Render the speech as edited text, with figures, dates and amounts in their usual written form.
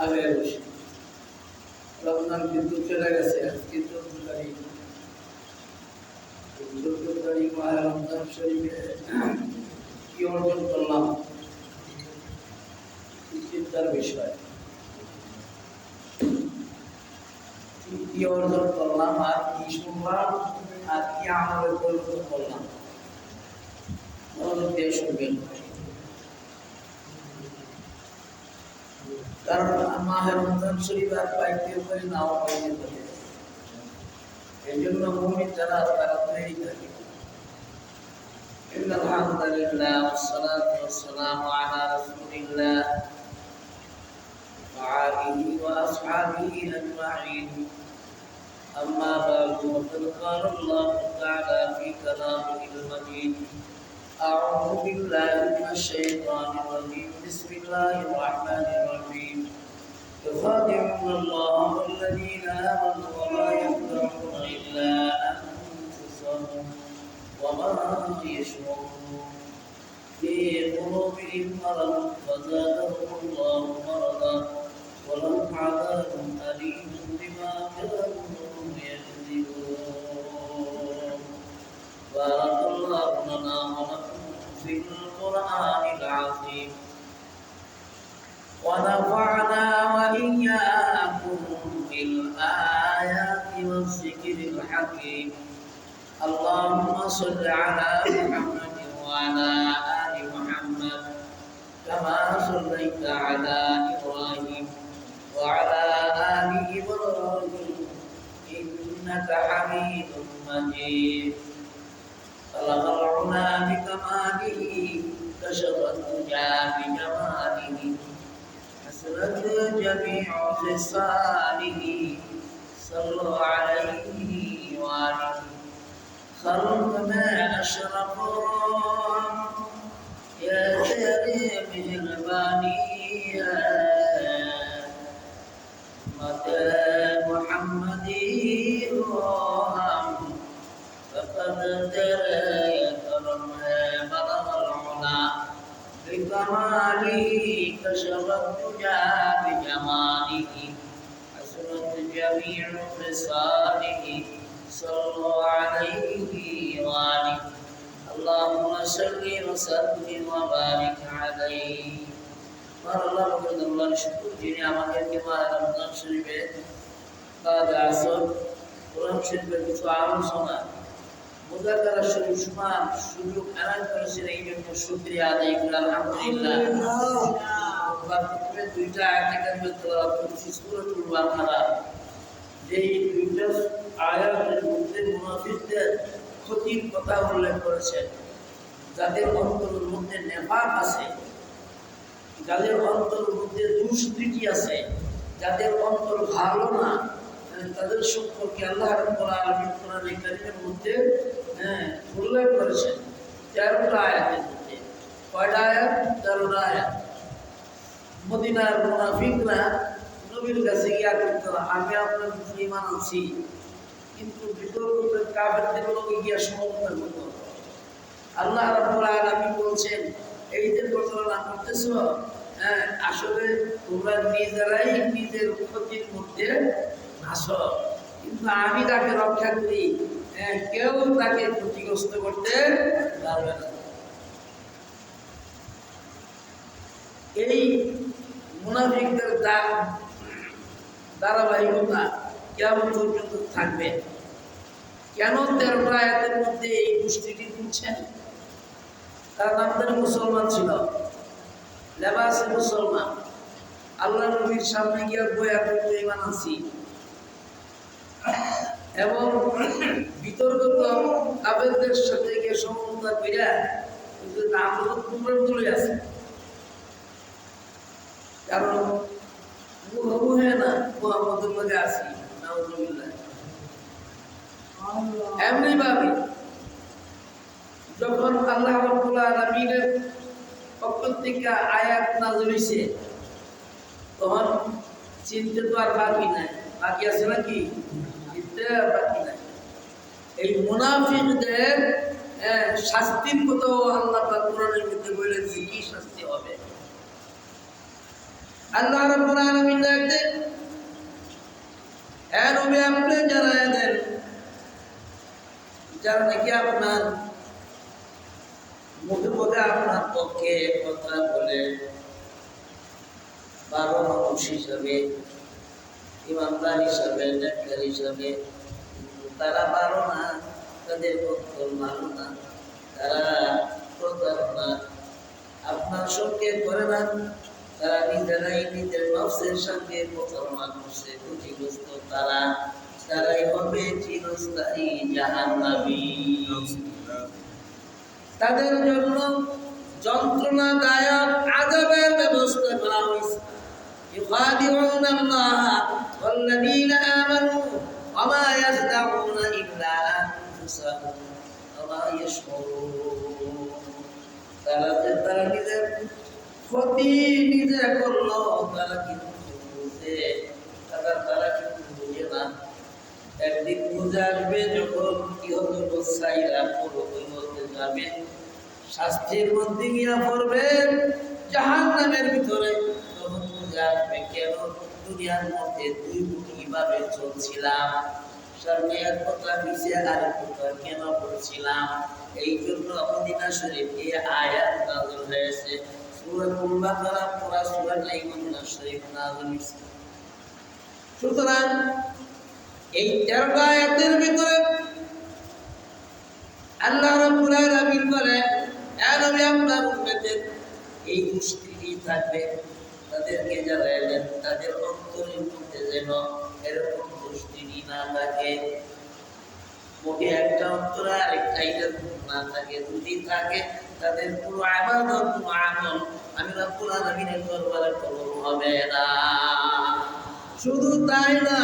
আগে বসে রমজান কিন্তু চলে গেছে, আজকে 14 তারিখ। 14 তারিখ মাহে রমজান শরীফে কি অর্জন করলাম, চিন্তার বিষয়। কি অর্জন করলাম, আর কি শুনলাম, আর কি আমলে পরিণত করলাম, মনোযোগ দিয়ে শুনবেন। কারণ মাহে রমজান শরীফ আর পাইতে পারি, নাও পাইতে পারি। এই জন্য মুমিন যারা তারা তৈরি থাকে। আলহামদুলিল্লাহ ওয়াসসালাতু ওয়াসসালামু আলা রাসূলিল্লাহ ওয়া আলিহি ওয়া আসহাবিহি আজমাইন। أما بعد فقد قال الله تعالى في كلامه المجيد أعوذ بالله من الشيطان الرجيم بسم الله الرحمن الرحيم يخادعون الله والذين آمنوا وما يخدعون إلا أنفسهم وما يشعرون في قلوبهم مرض فزادهم الله مرضا ولهم عذاب أليم بما كانوا يكذبون. بارك الله لنا ولكم في القرآن العظيم ونفعنا وإياكم بالآيات والذكر الحكيم. اللهم صل على محمد وعلى آل محمد كما صليت على إبراهيم وعلى آل إبراهيم إنك حميد مجيد. خلق العلا بكماله كشف الدجى بجماله حسنت جميع خصاله صلوا عليه وآله. خلق ما أشرقوا يا كريم البانية متى محمد روحا فقد ترى كرمها بلغ العلا بكماله كشف الدجى بجماله حسنت جميع خصاله صلوا عليه وآله. اللهم صل وسلم وبارك عليه. আল্লাহ রব্বুল শুকর যিনি আমাদেরকে মাহে রমজান শরীফে বাদ আসর কোরআন শরীফের কিছু আলোচনা মুযাক্কারা শরীফ শোনার সুযোগ এনায়েত করেছেন, এই জন্য শুকরিয়া আদায় করি আলহামদুলিল্লাহ। প্রথমে দুইটা আয়াত কারিমা তেলাওয়াত করেছি সূরাতুল বাকারা। যেই দুইটা আয়াতের মধ্যে মুনাফিকদের ক্ষতির কথা উল্লেখ করেছেন, যাদের অন্তরের মধ্যে নেফাক আছে, যাদের অন্তরের মধ্যে দুষ্কৃতি আছে, যাদের অন্তর ভালো না, তাদের সম্পর্কে আল্লাহ রাব্বুল আলামিন কোরআনে কারীমের মধ্যে উল্লেখ করেছেন 13টা আয়াতের মধ্যে। কয়টা আয়াত? 13টা আয়াত। মদিনার মুনাফিকরা নবীর কাছে গিয়া করতো, আমি আপনার ঈমান আনছি, কিন্তু ভিতর কাফেরদের লোকে গিয়া সমর্থন করতো। আল্লাহ রাব্বুল আলামিন বলছেন, এই যে প্রতারণা করতেছো, আসলে তোমরা নিজেরাই নিজের ক্ষতির মধ্যে আসো, কিন্তু আমি তাকে রক্ষা করি, কেউ তাকে ক্ষতিগ্রস্ত করতে পারবে না। এই মুনাফিকদের ধারাবাহিকতা কেমন পর্যন্ত থাকবে? কেন 13টা আয়াতের মধ্যে এই দুষ্কৃতি করছেন? তারা আমাদের মুসলমান ছিল, লেবাসে মুসলমান, আল্লাহ নবীর সামনে গিয়ে বয়া করতে ঈমান আনছি, এবং বিতর্কিত কাফেরদের সাথে গিয়ে সমঝোতা কইরা আমরা কুমড়ার তুলে আছে। কারণ মুহে না মুহাম্মদের লগে আছি, নাউযুবিল্লাহ। এমনি ভাবে যখন আল্লাহ রাব্বুল আলামিনের পক্ষ থেকে আয়াত নাযিল হইছে, তখন চিন্তা তো আর বাকি নাই। বাকি আছে নাকি? চিন্তা বাকি নাই। এই মুনাফিকদের শাস্তির কথাও আল্লাহ পাক কোরআনের মধ্যে বলেছেন, কি শাস্তি হবে। আল্লাহ রাব্বুল আলামিন ডাকতে নবী আপনি জানায় দেন যারা নাকি আপনার মুখে মুখে আপনার পক্ষে কথা বলে ভালো মানুষ হিসাবে ইমানদার হিসাবে নেককার হিসাবে তারা ভালো না, তাদের পক্ষে ভালো না, তারা প্রতারণা আপনার সঙ্গে করে না, তারা নিজেরাই নিজের নফসের সঙ্গে প্রতারণা করছে, ক্ষতিগ্রস্ত তারাই হবে চিরস্থায়ী জাহান্নামী। তাদের জন্য যন্ত্রণাদায়ক আযাবের ব্যবস্থা করা হয়েছে। يخادعون الله والذين آمنوا وما يخدعون إلا أنفسهم وما يشعرون। তারা নিজের ক্ষতি নিজে করলো, তারা কিন্তু বুঝে তারা কিন্তু বুঝে না। একদিন বুঝে আসবে যখন ইহলোক ছাইরা পরলোকে যাবে, শাস্তির মধ্যে গিয়া পড়বে জাহান্নামের ভিতরে। তখন বুঝে আসবে কেন দুনিয়ার মধ্যে দুই কিভাবে চলছিলাম, সামনে এক কথা পিছিয়ে আর কথা কেন বলছিলাম। এই জন্য মদিনা শরীফ এই আয়াত নাযিল হয়েছে। সূরাতুল বাকারা পুরা সূরাটাই মদিনা শরীফ নাযিল হয়েছে। সুতরাং এই 13টা আয়াতের ভিতরে আল্লাহ রাব্বুল আলামিন বলেন, হে নবী আপনার উম্মতের এই দুষ্কৃতি থাকবে, তাদেরকে জানাইলেন তাদের অন্তরের মধ্যে যেন এরকম দুষ্কৃতি না থাকে। মুখে একটা অন্তর আর একটা এরকম না থাকে, যদি থাকে তাদের পুরো ইবাদত আমল আমি রাব্বুল আলামিনের দরবারে কবুল হবে না। শুধু তাই না,